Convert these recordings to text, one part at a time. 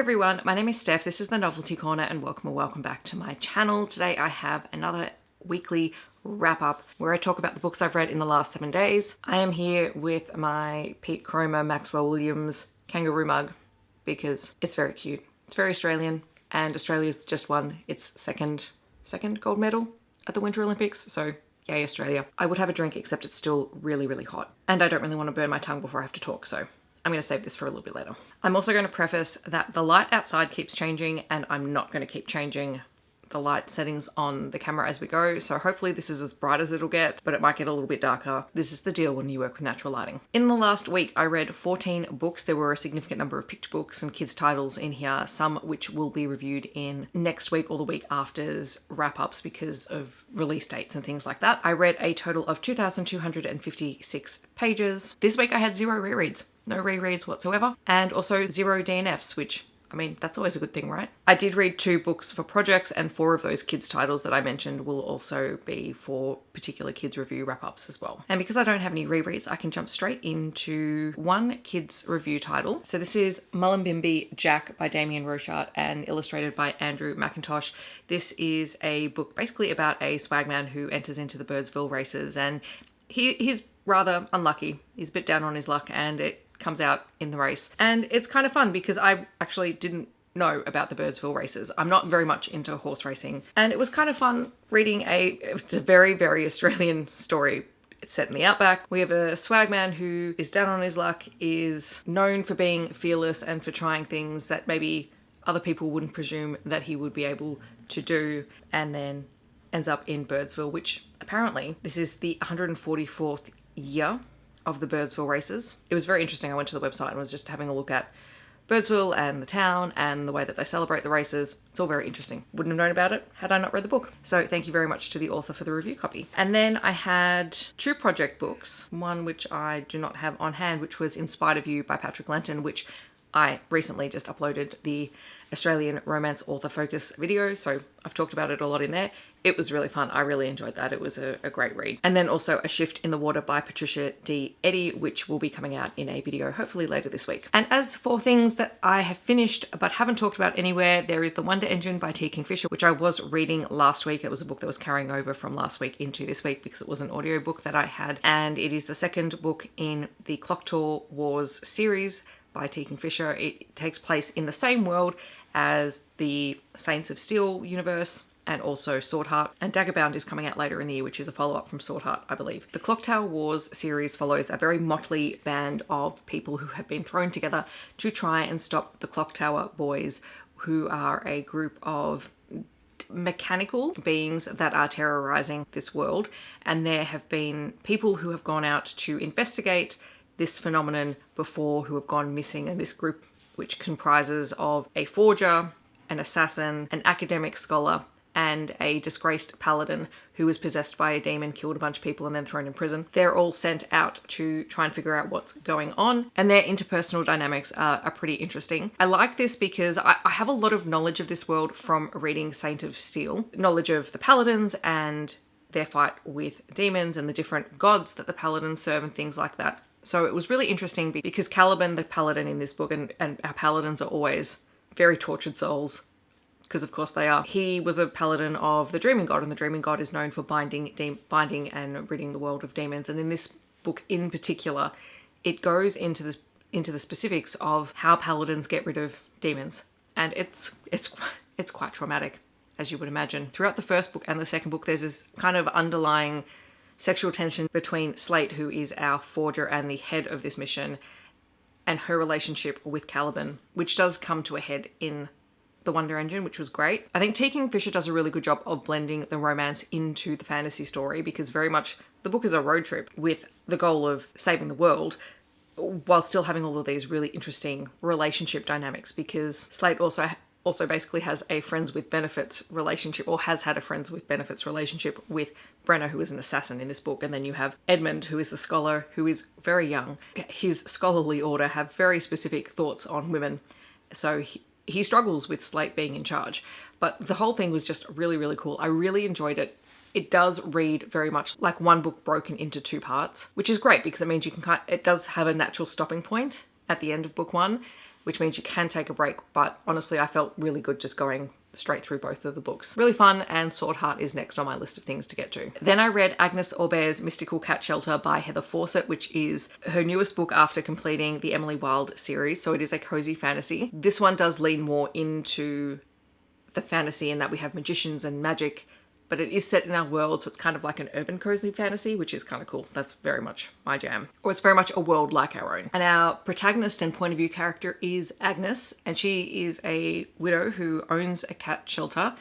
everyone, my name is Steph, this is the Novelty Corner and welcome back to my channel. Today I have another weekly wrap up where I talk about the books I've read in the last 7 days. I am here with my Pete Cromer Maxwell Williams kangaroo mug because it's very cute. It's very Australian and Australia's just won its second gold medal at the Winter Olympics, so yay Australia. I would have a drink except it's still really hot and I don't really want to burn my tongue before I have to talk, so I'm going to save this for a little bit later. I'm also going to preface that the light outside keeps changing and I'm not going to keep changing the light settings on the camera as we go, so hopefully this is as bright as it'll get, but it might get a little bit darker. This is the deal when you work with natural lighting. In the last week, I read 14 books. There were a significant number of picked books and kids' titles in here, some which will be reviewed in next week or the week after's wrap-ups because of release dates and things like that. I read a total of 2,256 pages. This week I had 0 rereads. No rereads whatsoever, and also 0 DNFs, which, I mean, that's always a good thing, right? I did read 2 books for projects, and 4 of those kids' titles that I mentioned will also be for particular kids' review wrap-ups as well. And because I don't have any rereads, I can jump straight into one kids' review title. So this is Mullumbimby Jack by Damien Rochart and illustrated by Andrew McIntosh. This is a book basically about a swagman who enters into the Birdsville races, and he's rather unlucky. He's a bit down on his luck, and it comes out in the race. And it's kind of fun because I actually didn't know about the Birdsville races. I'm not very much into horse racing. And it was kind of fun reading it's a very Australian story. It's set in the outback. We have a swagman who is down on his luck, is known for being fearless and for trying things that maybe other people wouldn't presume that he would be able to do, and then ends up in Birdsville, which apparently this is the 144th year of the Birdsville races. It was very interesting. I went to the website and was just having a look at Birdsville and the town and the way that they celebrate the races. It's all very interesting. Wouldn't have known about it had I not read the book. So thank you very much to the author for the review copy. And then I had 2 project books, one which I do not have on hand, which was In Spite of You by Patrick Lenton, which I recently just uploaded the Australian Romance Author Focus video, so I've talked about it a lot in there. It was really fun. I really enjoyed that. It was a great read. And then also A Shift in the Water by Patricia D. Eddy, which will be coming out in a video hopefully later this week. And as for things that I have finished but haven't talked about anywhere, there is The Wonder Engine by T. Kingfisher, which I was reading last week. It was a book that was carrying over from last week into this week because it was an audiobook that I had. And it is the second book in the Clock Tower Wars series by T. Kingfisher. It takes place in the same world as the Saints of Steel universe and also Sword Heart, and Daggerbound is coming out later in the year, which is a follow-up from Sword Heart, I believe. The Clock Tower Wars series follows a very motley band of people who have been thrown together to try and stop the Clock Tower Boys, who are a group of mechanical beings that are terrorizing this world. And there have been people who have gone out to investigate this phenomenon before who have gone missing, and this group, which comprises of a forger, an assassin, an academic scholar, and a disgraced paladin who was possessed by a demon, killed a bunch of people, and then thrown in prison. They're all sent out to try and figure out what's going on, and their interpersonal dynamics are pretty interesting. I like this because I have a lot of knowledge of this world from reading Saint of Steel, knowledge of the paladins and their fight with demons and the different gods that the paladins serve and things like that. So it was really interesting because Callen, the paladin in this book, and our paladins are always very tortured souls, because of course they are. He was a paladin of the Dreaming God, and the Dreaming God is known for binding and ridding the world of demons. And in this book in particular, it goes into the specifics of how paladins get rid of demons, and it's quite traumatic, as you would imagine. Throughout the first book and the second book, there's this kind of underlying sexual tension between Slate, who is our forger and the head of this mission, and her relationship with Callen, which does come to a head in The Wonder Engine, which was great. I think T. Kingfisher does a really good job of blending the romance into the fantasy story, because very much the book is a road trip with the goal of saving the world, while still having all of these really interesting relationship dynamics, because Slate also basically has a friends with benefits relationship, or has had a friends with benefits relationship with Brenna, who is an assassin in this book. And then you have Edmund, who is the scholar, who is very young. His scholarly order have very specific thoughts on women. So he struggles with Slate being in charge. But the whole thing was just really cool. I really enjoyed it. It does read very much like one book broken into 2 parts, which is great because it means it does have a natural stopping point at the end of book 1. which means you can take a break. But honestly, I felt really good just going straight through both of the books. Really fun, and Sword Heart is next on my list of things to get to. Then I read Agnes Aubert's Mystical Cat Shelter by Heather Fawcett, which is her newest book after completing the Emily Wilde series. So it is a cozy fantasy. This one does lean more into the fantasy in that we have magicians and magic, but it is set in our world, so it's kind of like an urban cozy fantasy, which is kind of cool. That's very much my jam. Or it's very much a world like our own. And our protagonist and point of view character is Agnes, and she is a widow who owns a cat shelter,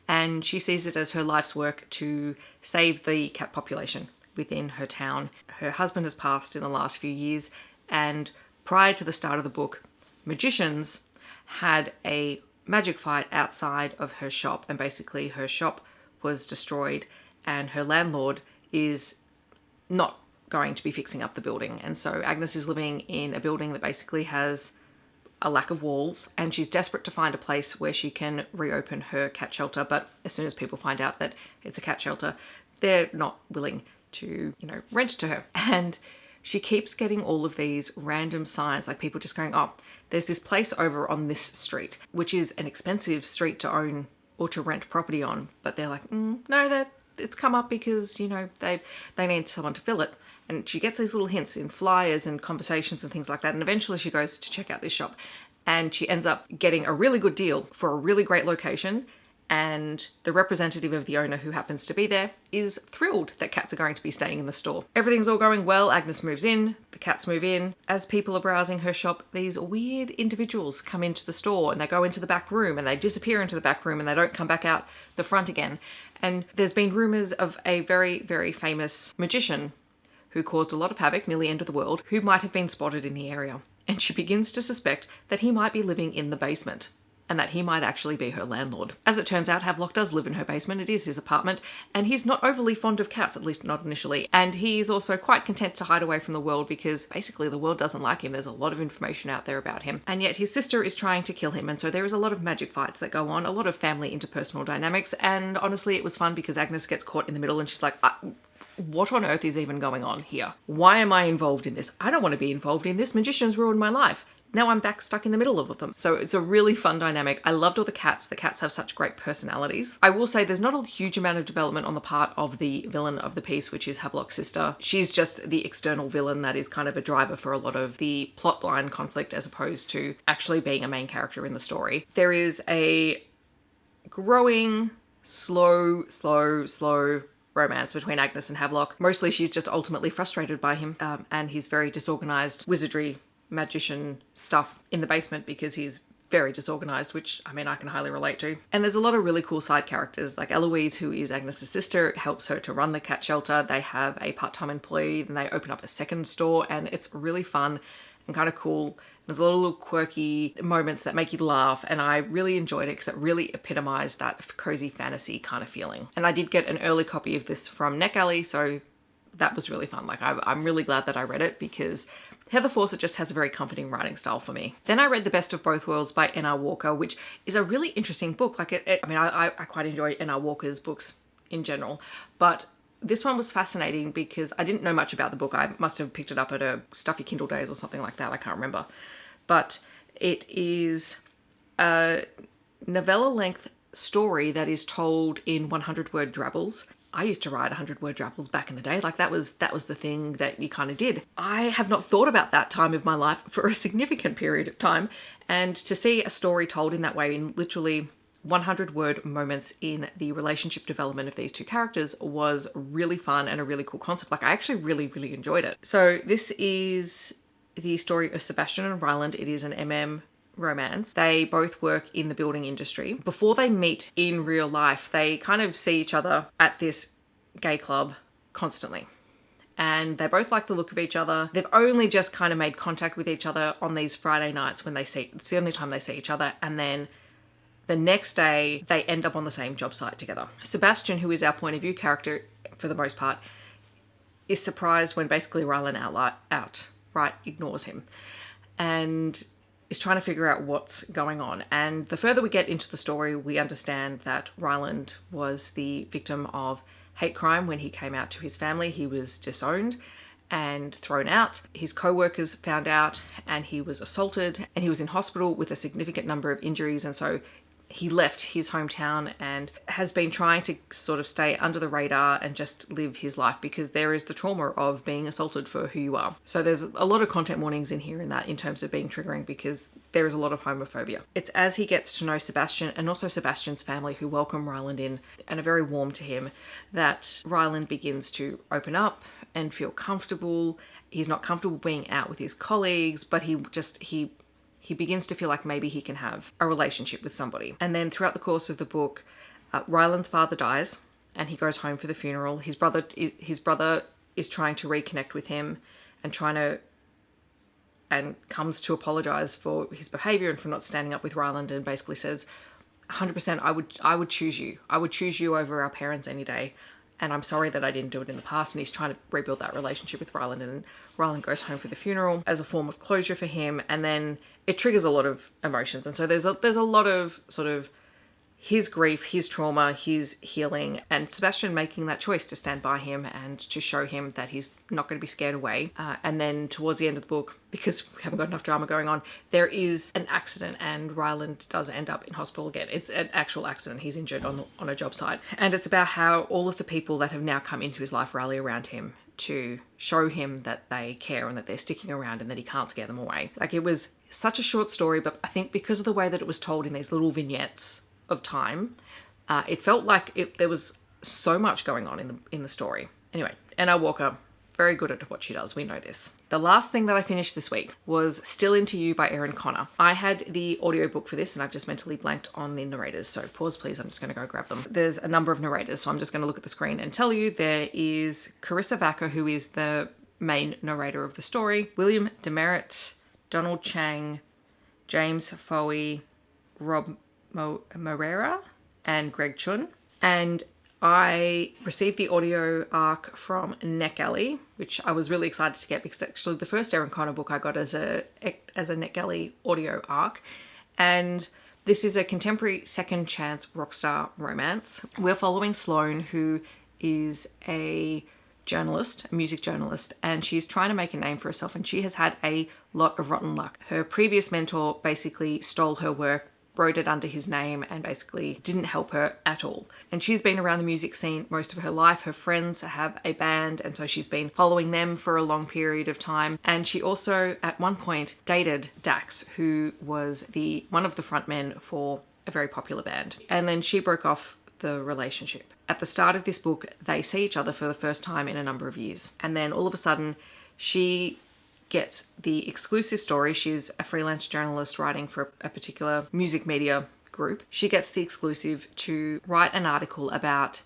and she sees it as her life's work to save the cat population within her town. Her husband has passed in the last few years, and prior to the start of the book, magicians had a magic fight outside of her shop, and basically her shop was destroyed and her landlord is not going to be fixing up the building. And so Agnes is living in a building that basically has a lack of walls, and she's desperate to find a place where she can reopen her cat shelter. But as soon as people find out that it's a cat shelter, they're not willing to, rent to her. And she keeps getting all of these random signs, like people just going, oh, there's this place over on this street, which is an expensive street to own or to rent property on, but they're like, no, it's come up because, they need someone to fill it. And she gets these little hints in flyers and conversations and things like that. And eventually she goes to check out this shop, and she ends up getting a really good deal for a really great location. And the representative of the owner, who happens to be there, is thrilled that cats are going to be staying in the store. Everything's all going well. Agnes moves in, the cats move in. As people are browsing her shop, these weird individuals come into the store, and they go into the back room, and they disappear into the back room, and they don't come back out the front again. And there's been rumors of a very, very famous magician who caused a lot of havoc near the end of the world, who might have been spotted in the area. And she begins to suspect that he might be living in the basement, and that he might actually be her landlord. As it turns out, Havelock does live in her basement. It is his apartment, and he's not overly fond of cats, at least not initially. And he's also quite content to hide away from the world because basically the world doesn't like him. There's a lot of information out there about him. And yet his sister is trying to kill him, and so there is a lot of magic fights that go on, a lot of family interpersonal dynamics, and honestly it was fun because Agnes gets caught in the middle and she's like, what on earth is even going on here? Why am I involved in this? I don't want to be involved in this. Magicians ruined my life. Now I'm back stuck in the middle of them. So it's a really fun dynamic. I loved all the cats. The cats have such great personalities. I will say there's not a huge amount of development on the part of the villain of the piece, which is Havelock's sister. She's just the external villain that is kind of a driver for a lot of the plotline conflict, as opposed to actually being a main character in the story. There is a growing, slow romance between Agnes and Havelock. Mostly she's just ultimately frustrated by him and his very disorganized wizardry magician stuff in the basement, because he's very disorganized, which I can highly relate to. And there's a lot of really cool side characters, like Eloise, who is Agnes's sister, helps her to run the cat shelter. They have a part-time employee, then they open up a second store, and it's really fun and kind of cool. There's a lot of little quirky moments that make you laugh, and I really enjoyed it because it really epitomized that cozy fantasy kind of feeling. And I did get an early copy of this from NetGalley, so that was really fun. Like I'm really glad that I read it because Heather Fawcett just has a very comforting writing style for me. Then I read The Best of Both Worlds by N.R. Walker, which is a really interesting book. Like I quite enjoy N.R. Walker's books in general, but this one was fascinating because I didn't know much about the book. I must have picked it up at a stuffy Kindle days or something like that. I can't remember. But it is a novella-length story that is told in 100-word drabbles. I used to write 100-word drabbles back in the day. Like that was the thing that you kind of did. I have not thought about that time of my life for a significant period of time. And to see a story told in that way, in literally 100-word moments in the relationship development of these two characters, was really fun and a really cool concept. Like I actually really, really enjoyed it. So this is the story of Sebastian and Ryland. It is an MM romance. They both work in the building industry. Before they meet in real life, they kind of see each other at this gay club constantly. And they both like the look of each other. They've only just kind of made contact with each other on these Friday nights when it's the only time they see each other. And then the next day they end up on the same job site together. Sebastian, who is our point of view character for the most part, is surprised when basically Ryland outright ignores him and is trying to figure out what's going on. And the further we get into the story, we understand that Ryland was the victim of hate crime when he came out to his family. He was disowned, and thrown out. His co-workers found out and he was assaulted, and he was in hospital with a significant number of injuries, and so he left his hometown and has been trying to sort of stay under the radar and just live his life, because there is the trauma of being assaulted for who you are. So there's a lot of content warnings in here in that, in terms of being triggering, because there is a lot of homophobia. It's as he gets to know Sebastian and also Sebastian's family, who welcome Ryland in and are very warm to him, that Ryland begins to open up and feel comfortable. He's not comfortable being out with his colleagues, but he begins to feel like maybe he can have a relationship with somebody. And then throughout the course of the book, Ryland's father dies and he goes home for the funeral. His brother is trying to reconnect with him and comes to apologize for his behavior and for not standing up with Ryland, and basically says, 100% I would choose you. I would choose you over our parents any day. And I'm sorry that I didn't do it in the past. And he's trying to rebuild that relationship with Ryland, and Ryland goes home for the funeral as a form of closure for him. And then it triggers a lot of emotions. And so there's a lot of sort of his grief, his trauma, his healing, and Sebastian making that choice to stand by him and to show him that he's not going to be scared away. And then towards the end of the book, because we haven't got enough drama going on, there is an accident and Ryland does end up in hospital again. It's an actual accident. He's injured on a job site. And it's about how all of the people that have now come into his life rally around him to show him that they care and that they're sticking around and that he can't scare them away. Like, it was such a short story, but I think because of the way that it was told in these little vignettes of time, it felt like there was so much going on in the story. Anyway, Anna Walker, very good at what she does. We know this. The last thing that I finished this week was Still Into You by Erin Connor. I had the audiobook for this and I've just mentally blanked on the narrators. So pause please, I'm just going to go grab them. There's a number of narrators, so I'm just going to look at the screen and tell you. There is Carissa Vaca, who is the main narrator of the story, William Demerit, Donald Chang, James Foey, Rob Moreira, and Greg Chun. And I received the audio arc from NetGalley, which I was really excited to get, because actually the first Erin Connor book I got as a NetGalley audio arc. And this is a contemporary second chance rockstar romance. We're following Sloane, who is a journalist, a music journalist, and she's trying to make a name for herself, and she has had a lot of rotten luck. Her previous mentor basically stole her work, wrote it under his name, and basically didn't help her at all. And she's been around the music scene most of her life. Her friends have a band, and so she's been following them for a long period of time. And she also at one point dated Dax, who was one of the frontmen for a very popular band. And then she broke off the relationship. At the start of this book, they see each other for the first time in a number of years. And then all of a sudden, she gets the exclusive story. She's a freelance journalist writing for a particular music media group. She gets the exclusive to write an article about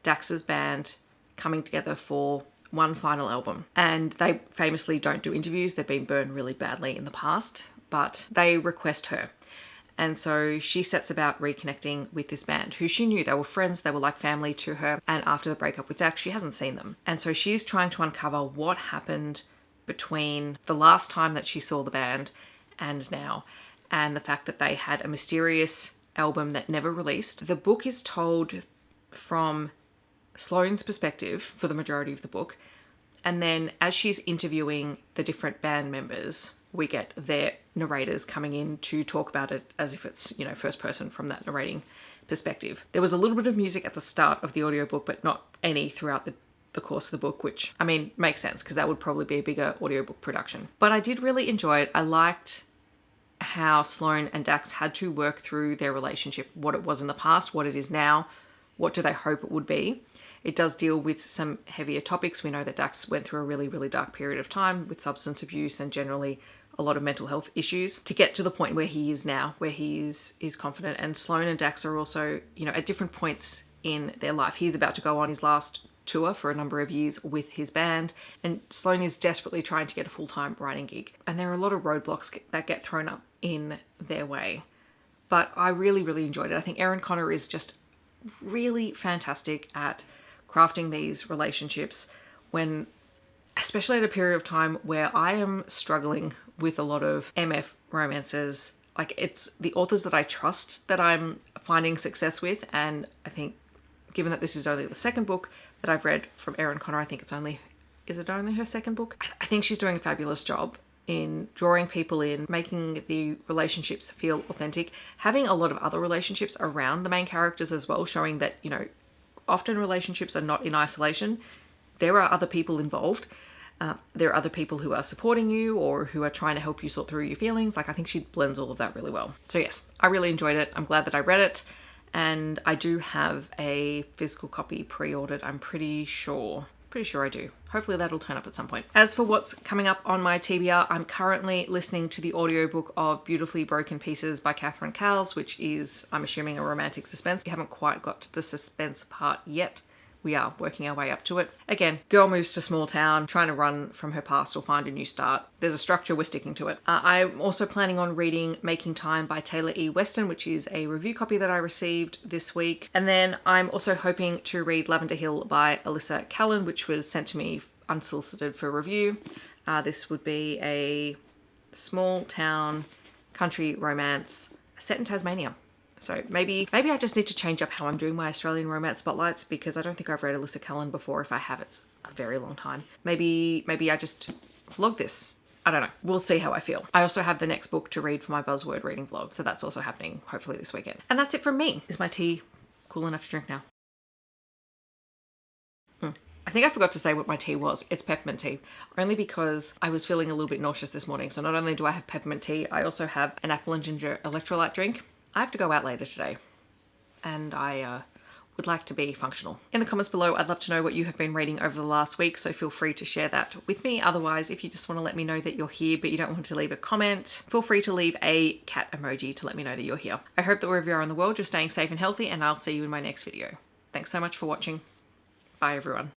Dax's band coming together for one final album. And they famously don't do interviews. They've been burned really badly in the past, but they request her. And so she sets about reconnecting with this band, who she knew. They were friends, they were like family to her. And after the breakup with Dax, she hasn't seen them. And so she's trying to uncover what happened between the last time that she saw the band and now, and the fact that they had a mysterious album that never released. The book is told from Sloane's perspective for the majority of the book, and then as she's interviewing the different band members, we get their narrators coming in to talk about it as if it's, first person from that narrating perspective. There was a little bit of music at the start of the audiobook, but not any throughout the course of the book, which, makes sense because that would probably be a bigger audiobook production. But I did really enjoy it. I liked how Sloane and Dax had to work through their relationship, what it was in the past, what it is now, what do they hope it would be. It does deal with some heavier topics. We know that Dax went through a really, really dark period of time with substance abuse and generally a lot of mental health issues to get to the point where he is now, where he is confident. And Sloane and Dax are also, at different points in their life. He's about to go on his last tour for a number of years with his band, and Sloane is desperately trying to get a full-time writing gig. And there are a lot of roadblocks that get thrown up in their way. But I really, really enjoyed it. I think Erin Connor is just really fantastic at crafting these relationships when, especially at a period of time where I am struggling with a lot of MF romances. Like, it's the authors that I trust that I'm finding success with. And I think given that this is only the second book that I've read from Erin Connor, I think it's only Is it only her second book? I think she's doing a fabulous job in drawing people in, making the relationships feel authentic, having a lot of other relationships around the main characters as well, showing that, you know, often relationships are not in isolation. There are other people involved. There are other people who are supporting you or who are trying to help you sort through your feelings. Like, I think she blends all of that really well. So yes, I really enjoyed it. I'm glad that I read it. And I do have a physical copy pre-ordered. I'm pretty sure I do. Hopefully that'll turn up at some point. As for what's coming up on my TBR, I'm currently listening to the audiobook of Beautifully Broken Pieces by Cowles, which is, I'm assuming, a romantic suspense. We haven't quite got to the suspense part yet. We are working our way up to it. Again, girl moves to small town, trying to run from her past or find a new start. There's a structure, we're sticking to it. I'm also planning on reading Making Time by Taylor E. Weston, which is a review copy that I received this week. And then I'm also hoping to read Lavendar Hill by Alissa Callen, which was sent to me unsolicited for review. This would be a small town country romance set in Tasmania. So maybe I just need to change up how I'm doing my Australian romance spotlights, because I don't think I've read Alissa Callen before. If I have, it's a very long time. Maybe I just vlog this. I don't know. We'll see how I feel. I also have the next book to read for my buzzword reading vlog, so that's also happening hopefully this weekend. And that's it from me. Is my tea cool enough to drink now? I think I forgot to say what my tea was. It's peppermint tea, only because I was feeling a little bit nauseous this morning. So not only do I have peppermint tea, I also have an apple and ginger electrolyte drink. I have to go out later today, and I would like to be functional. In the comments below, I'd love to know what you have been reading over the last week, so feel free to share that with me. Otherwise, if you just want to let me know that you're here but you don't want to leave a comment, feel free to leave a cat emoji to let me know that you're here. I hope that wherever you are in the world, you're staying safe and healthy, and I'll see you in my next video. Thanks so much for watching. Bye everyone.